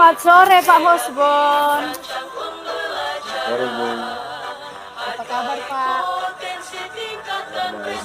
Selamat sore Pak Hosbon. Sore Bu, Apa kabar Pak? kabar baik.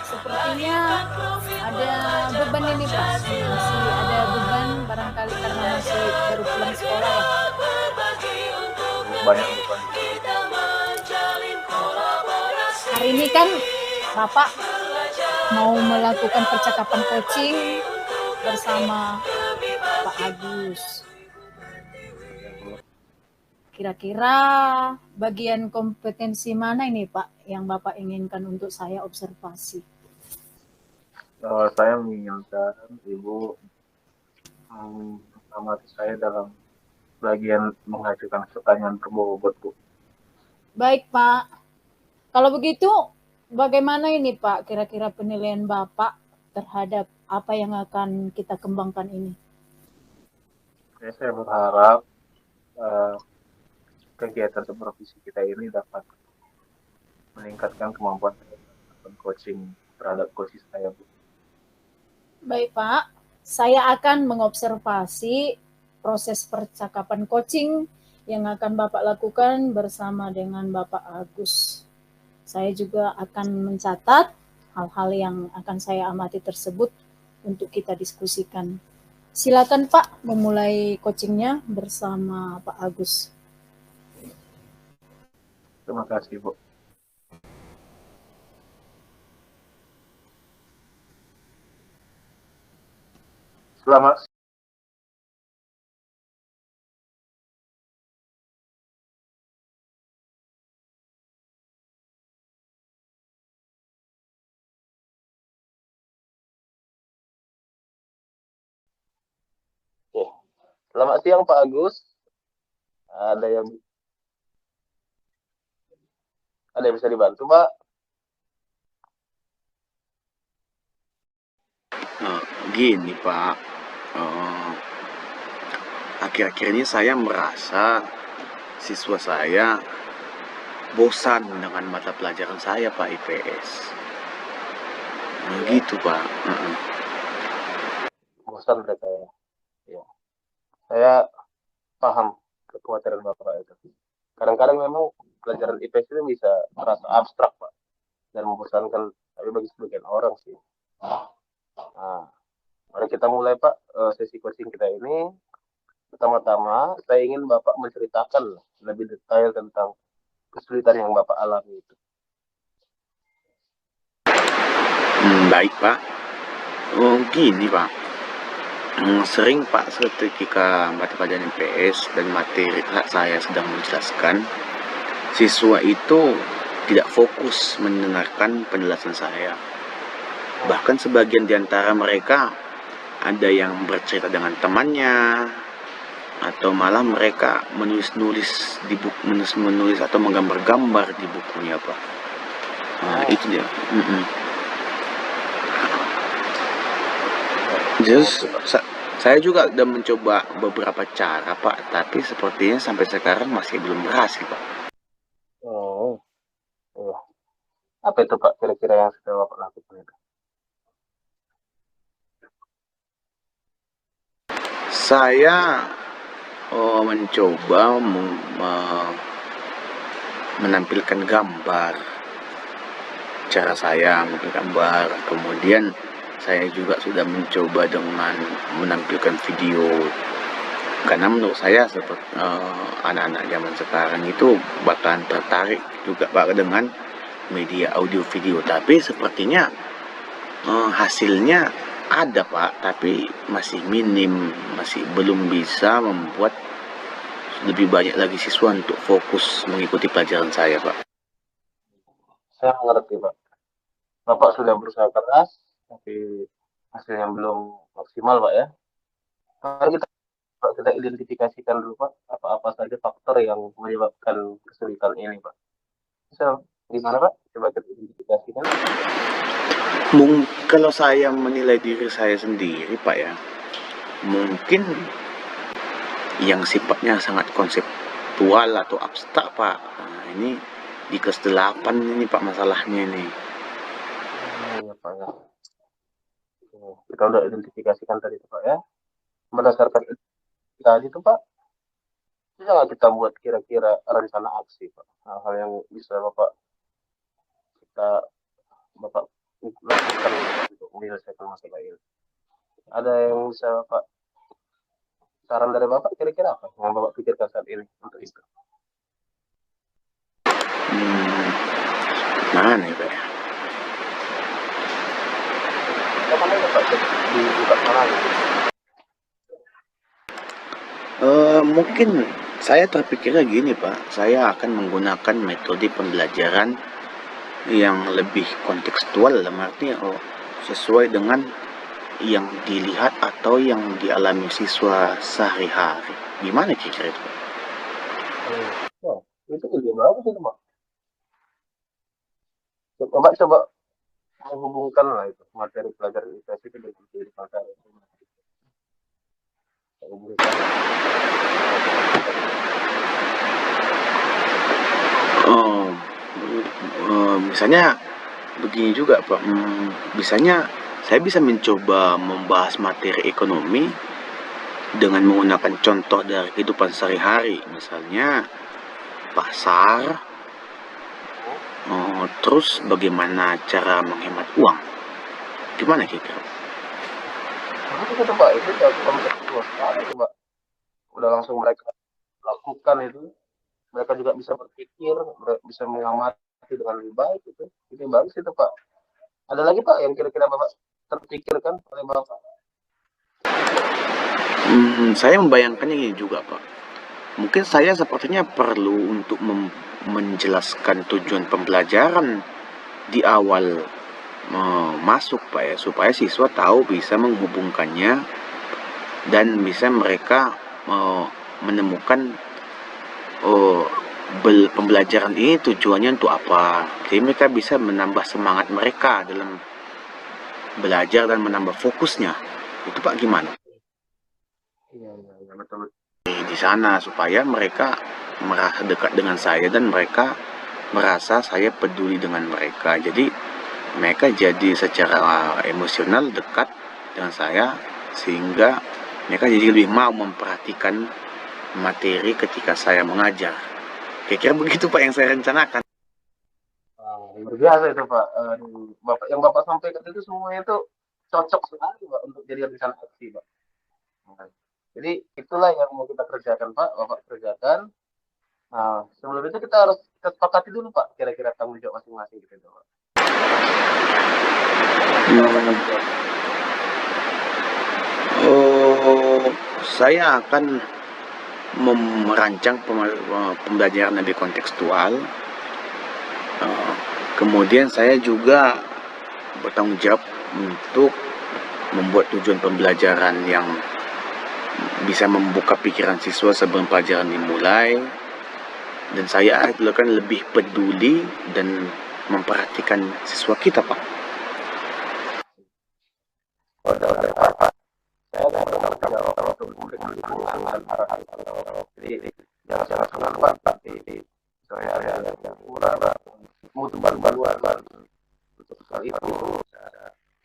Sepertinya ada beban ini Pak. Masih ada beban barangkali karena masih baru pulang sekolah ya. Banyak beban. Hari ini kan Bapak mau melakukan percakapan coaching bersama Pak Agus. Kira-kira bagian kompetensi mana ini Pak yang Bapak inginkan untuk saya observasi? Saya menginginkan Ibu mengamati saya dalam bagian mengajukan pertanyaan berbobot Bu. Baik Pak, kalau begitu bagaimana ini Pak kira-kira penilaian Bapak terhadap apa yang akan kita kembangkan ini? Saya berharap kegiatan supervisi kita ini dapat meningkatkan kemampuan coaching terhadap coaching saya Bu. Baik Pak, saya akan mengobservasi proses percakapan coaching yang akan Bapak lakukan bersama dengan Bapak Agus. Saya juga akan mencatat hal-hal yang akan saya amati tersebut untuk kita diskusikan. Silakan Pak memulai coachingnya bersama Pak Agus. Terima kasih Bu. Selamat Selamat siang Pak Agus. Ada yang bisa dibantu Pak? Gini Pak, akhir-akhir ini saya merasa siswa saya bosan dengan mata pelajaran saya Pak IPS. Gitu Pak. Bosan mereka ya. Saya paham kekhawatiran Bapak itu. Kadang-kadang memang pelajaran IPS itu bisa terasa abstrak Pak dan membosankan, tapi bagi sebagian orang sih. Nah, mari kita mulai Pak sesi coaching kita ini. Pertama-tama saya ingin Bapak menceritakan lebih detail tentang kesulitan yang Bapak alami itu. Baik Pak. Gini Pak, sering Pak ketika mata pelajaran IPS dan materi saya sedang menjelaskan, siswa itu tidak fokus mendengarkan penjelasan saya. Bahkan sebagian di antara mereka ada yang bercerita dengan temannya, atau malah mereka menulis di buku, menulis atau menggambar-gambar di bukunya Pak. Itu dia. Just, saya juga udah mencoba beberapa cara Pak, tapi sepertinya sampai sekarang masih belum berhasil Pak. Apa itu Pak kira-kira yang sudah Bapak lakukan itu? Saya mencoba menampilkan gambar, cara saya menggambar, kemudian saya juga sudah mencoba dengan menampilkan video, karena menurut saya seperti anak-anak zaman sekarang itu bakalan tertarik juga Pak dengan media audio video, tapi sepertinya hasilnya ada Pak, tapi masih minim, masih belum bisa membuat lebih banyak lagi siswa untuk fokus mengikuti pelajaran saya Pak. Saya mengerti Pak. Bapak sudah berusaha keras, tapi hasilnya belum maksimal Pak ya. Mari kita identifikasikan dulu Pak, apa-apa saja faktor yang menyebabkan kesulitan ini Pak. Bisa gimana Pak? Coba kita identifikasikan. Kalau saya menilai diri saya sendiri Pak ya, mungkin yang sifatnya sangat konseptual atau abstrak Pak. Nah, ini di kelas 8 ini Pak masalahnya ini. Ya Pak ya. Kita udah identifikasikan tadi Pak ya. Berdasarkan Ya gitu Pak, jangan kita buat kira-kira rencana aksi Pak. Hal-hal yang bisa Bapak lakukan untuk menyelesaikan masalah ini. Ada yang bisa Bapak, saran dari Bapak kira-kira apa yang Bapak pikirkan saat ini untuk itu? Mana ya Pak? Kapan aja Pak dibuka mana gitu? Mungkin saya terpikirnya gini Pak, saya akan menggunakan metode pembelajaran yang lebih kontekstual, dalam arti sesuai dengan yang dilihat atau yang dialami siswa sehari-hari. Gimana kira-kira itu Pak? Wah, itu ide bagus itu Pak. Bapak coba menghubungkan lah itu materi pelajaran IPS itu dengan kehidupan saya. Hubungkan. Misalnya begini juga Pak, misalnya saya bisa mencoba membahas materi ekonomi dengan menggunakan contoh dari kehidupan sehari-hari, misalnya pasar, terus bagaimana cara menghemat uang. Gimana kira-kira? Bagus itu Pak, itu jauh kontekstual sekali itu Pak. Udah langsung mereka lakukan itu, mereka juga bisa berpikir, bisa mengamati dengan lebih baik itu. Itu bagus itu Pak. Ada lagi Pak yang kira-kira Bapak terpikirkan oleh Bapak? Saya membayangkannya ini juga Pak. Mungkin saya sepertinya perlu untuk menjelaskan tujuan pembelajaran di awal masuk Pak ya, supaya siswa tahu bisa menghubungkannya dan bisa mereka menemukan pembelajaran ini tujuannya untuk apa. Jadi mereka bisa menambah semangat mereka dalam belajar dan menambah fokusnya. Itu Pak gimana? Iya betul. Di sana supaya mereka merasa dekat dengan saya dan mereka merasa saya peduli dengan mereka. Jadi mereka jadi secara emosional dekat dengan saya sehingga mereka jadi lebih mau memperhatikan materi ketika saya mengajar. Kira-kira begitu Pak yang saya rencanakan. Luar biasa itu Pak. Bapak yang Bapak sampaikan itu semuanya itu cocok sekali Pak untuk jadi rencana aksi Pak. Jadi itulah yang mau kita kerjakan Pak, Bapak kerjakan. Nah, sebelum itu kita harus sepakati dulu Pak, kira-kira tanggung jawab masing-masing gitu Pak. Saya akan merancang pembelajaran lebih kontekstual. Kemudian saya juga bertanggung jawab untuk membuat tujuan pembelajaran yang bisa membuka pikiran siswa sebelum pelajaran dimulai, dan saya akan lebih peduli dan memperhatikan siswa kita Pak. Jadi jangan lupa tapi saya kurang mutu baru untuk hal itu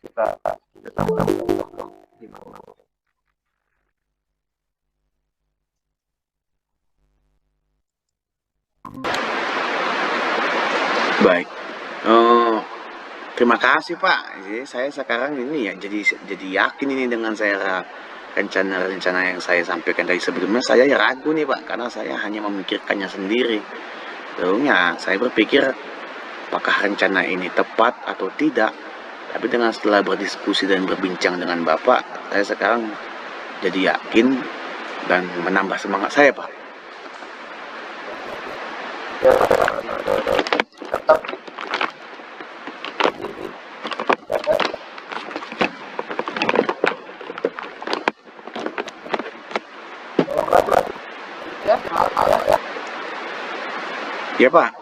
kita sama-sama gimana. Baik, terima kasih Pak. Jadi saya sekarang ini ya jadi yakin ini dengan saya rencana-rencana yang saya sampaikan tadi. Sebelumnya saya ya ragu nih Pak, karena saya hanya memikirkannya sendiri. Tentunya saya berpikir apakah rencana ini tepat atau tidak. Tapi setelah berdiskusi dan berbincang dengan Bapak, saya sekarang jadi yakin dan menambah semangat saya Pak. Tetap Ya Pak.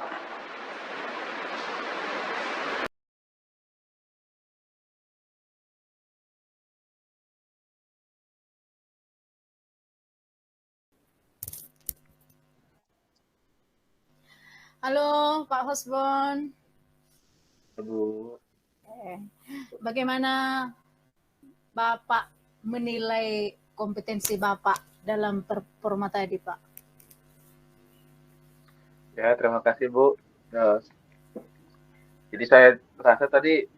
Halo Pak Hosbon. Bagaimana Bapak menilai kompetensi Bapak dalam performa tadi, Pak? Ya, terima kasih Bu. Jadi saya rasa tadi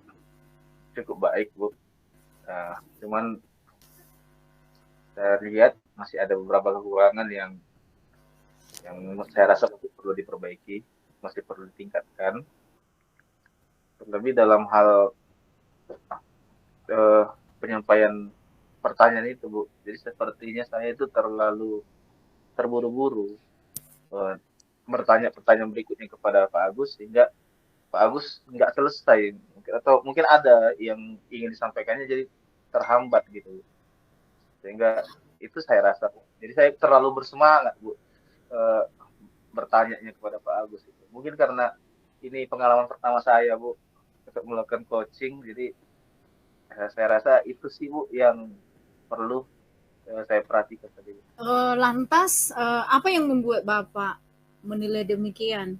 cukup baik Bu. Cuman saya lihat masih ada beberapa kekurangan yang saya rasa masih perlu diperbaiki, masih perlu ditingkatkan. Terlebih dalam hal penyampaian pertanyaan itu Bu. Jadi sepertinya saya itu terlalu terburu-buru bertanya pertanyaan berikutnya kepada Pak Agus, sehingga Pak Agus nggak selesai, atau mungkin ada yang ingin disampaikannya jadi terhambat gitu, sehingga itu saya rasa. Jadi saya terlalu bersemangat Bu bertanyanya kepada Pak Agus itu. Mungkin karena ini pengalaman pertama saya Bu untuk melakukan coaching, jadi saya rasa itu sih Bu yang perlu saya perhatikan tadi. Lantas apa yang membuat Bapak menilai demikian?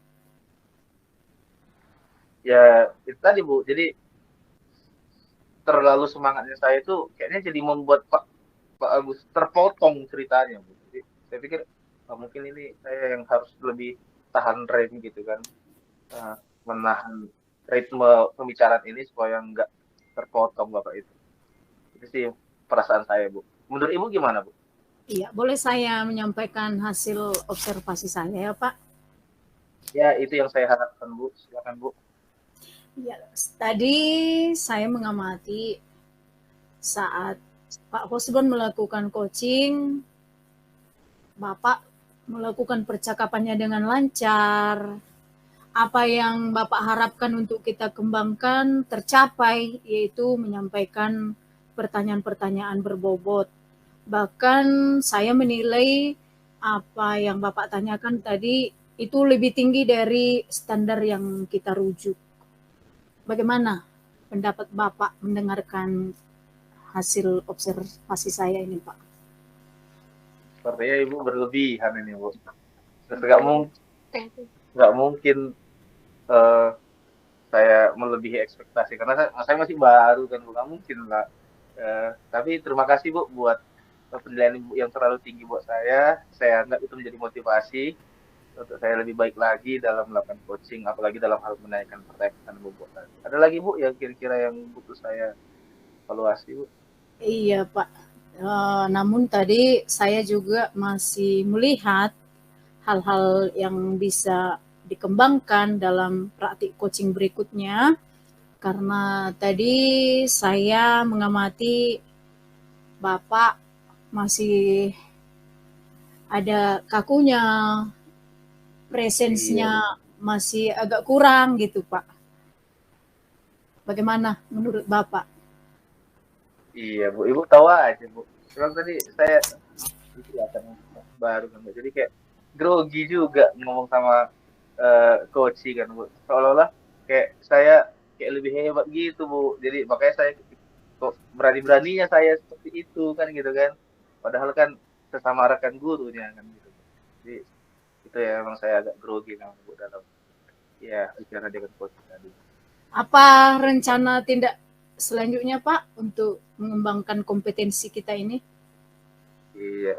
Ya itu tadi Bu, jadi terlalu semangatnya saya itu kayaknya jadi membuat Pak Agus terpotong ceritanya Bu. Jadi saya pikir mungkin ini saya yang harus lebih tahan rem gitu kan, menahan ritme pembicaraan ini supaya nggak terpotong Bapak itu. Itu sih perasaan saya Bu. Menurut Ibu gimana Bu? Iya, boleh saya menyampaikan hasil observasi saya ya Pak? Ya itu yang saya harapkan Bu, silakan Bu. Ya, tadi saya mengamati saat Pak Hosbon melakukan coaching, Bapak melakukan percakapannya dengan lancar. Apa yang Bapak harapkan untuk kita kembangkan tercapai, yaitu menyampaikan pertanyaan-pertanyaan berbobot. Bahkan saya menilai apa yang Bapak tanyakan tadi itu lebih tinggi dari standar yang kita rujuk. Bagaimana pendapat Bapak mendengarkan hasil observasi saya ini, Pak? Sepertinya Ibu berlebihan ini Bu. Nggak mungkin saya melebihi ekspektasi karena saya masih baru kan Bu, nggak mungkin lah. Tapi terima kasih Bu buat penilaian Ibu yang terlalu tinggi buat saya. Saya anggap itu menjadi motivasi untuk saya lebih baik lagi dalam melakukan coaching, apalagi dalam hal menanyakan pertanyaan Bu. Ada lagi Bu yang kira-kira yang butuh saya evaluasi Bu? Iya Pak, namun tadi saya juga masih melihat hal-hal yang bisa dikembangkan dalam praktik coaching berikutnya, karena tadi saya mengamati Bapak masih ada kakunya, presensnya masih agak kurang gitu Pak. Bagaimana menurut Bapak? Iya Bu, Ibu tahu aja Bu. Memang tadi saya kelihatan baru kan Bu. Jadi kayak grogi juga ngomong sama coach kan Bu. Seolah-olah kayak saya kayak lebih hebat gitu Bu. Jadi makanya saya kok berani-beraninya saya seperti itu kan gitu kan. Padahal kan sesama rekan gurunya kan gitu. Jadi itu ya memang saya agak grogi kan Bu dalam bicara dengan coach tadi. Apa rencana tindak selanjutnya Pak untuk mengembangkan kompetensi kita ini? Iya,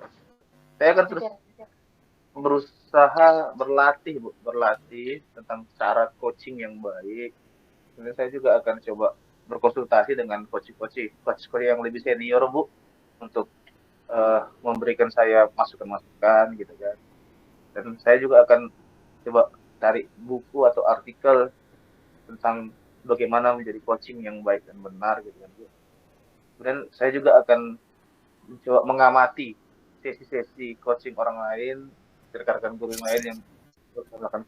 saya akan terus berusaha berlatih tentang cara coaching yang baik. Kemudian saya juga akan coba berkonsultasi dengan coach yang lebih senior Bu, untuk memberikan saya masukan-masukan gitu kan. Dan saya juga akan coba cari buku atau artikel tentang bagaimana menjadi coaching yang baik dan benar gitu kan Bu. Kemudian saya juga akan mencoba mengamati sesi-sesi coaching orang lain, rekan-rekan guru lain yang melakukan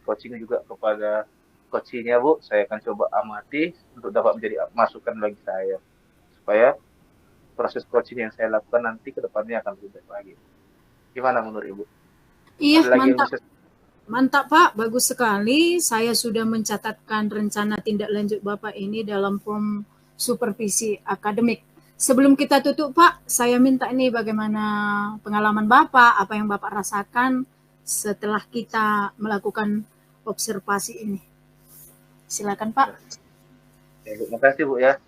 coaching juga kepada coachingnya Bu. Saya akan coba amati untuk dapat menjadi masukan bagi saya, supaya proses coaching yang saya lakukan nanti ke depannya akan lebih baik lagi. Gimana menurut Ibu? Iya, mantap Pak, bagus sekali. Saya sudah mencatatkan rencana tindak lanjut Bapak ini dalam form supervisi akademik. Sebelum kita tutup Pak, saya minta ini bagaimana pengalaman Bapak, apa yang Bapak rasakan setelah kita melakukan observasi ini. Silakan Pak. Ya, Bu, makasih Bu ya.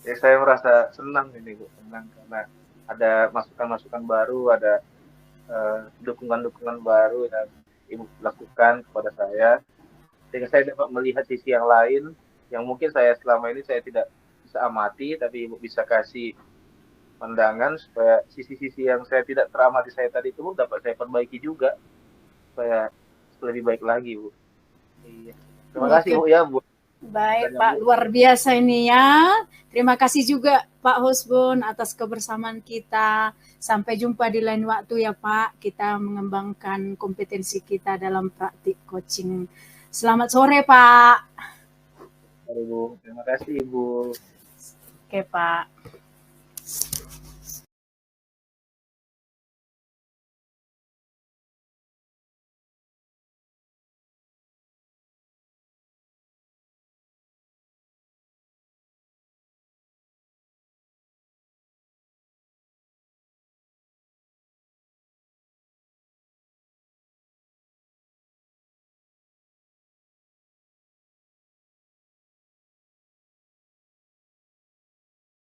Saya merasa senang ini Bu, senang karena ada masukan-masukan baru, ada dukungan-dukungan baru yang Ibu lakukan kepada saya, sehingga saya dapat melihat sisi yang lain yang mungkin saya selama ini saya tidak bisa amati, tapi Ibu bisa kasih pandangan supaya sisi-sisi yang saya tidak teramati saya tadi itu dapat saya perbaiki juga supaya lebih baik lagi, Bu. Iya. Terima kasih, Bu, ya, Bu. Baik, Pak, luar biasa ini ya. Terima kasih juga Pak Husbun atas kebersamaan kita. Sampai jumpa di lain waktu ya Pak. Kita mengembangkan kompetensi kita dalam praktik coaching. Selamat sore Pak. Terima kasih, Bu. Oke Pak.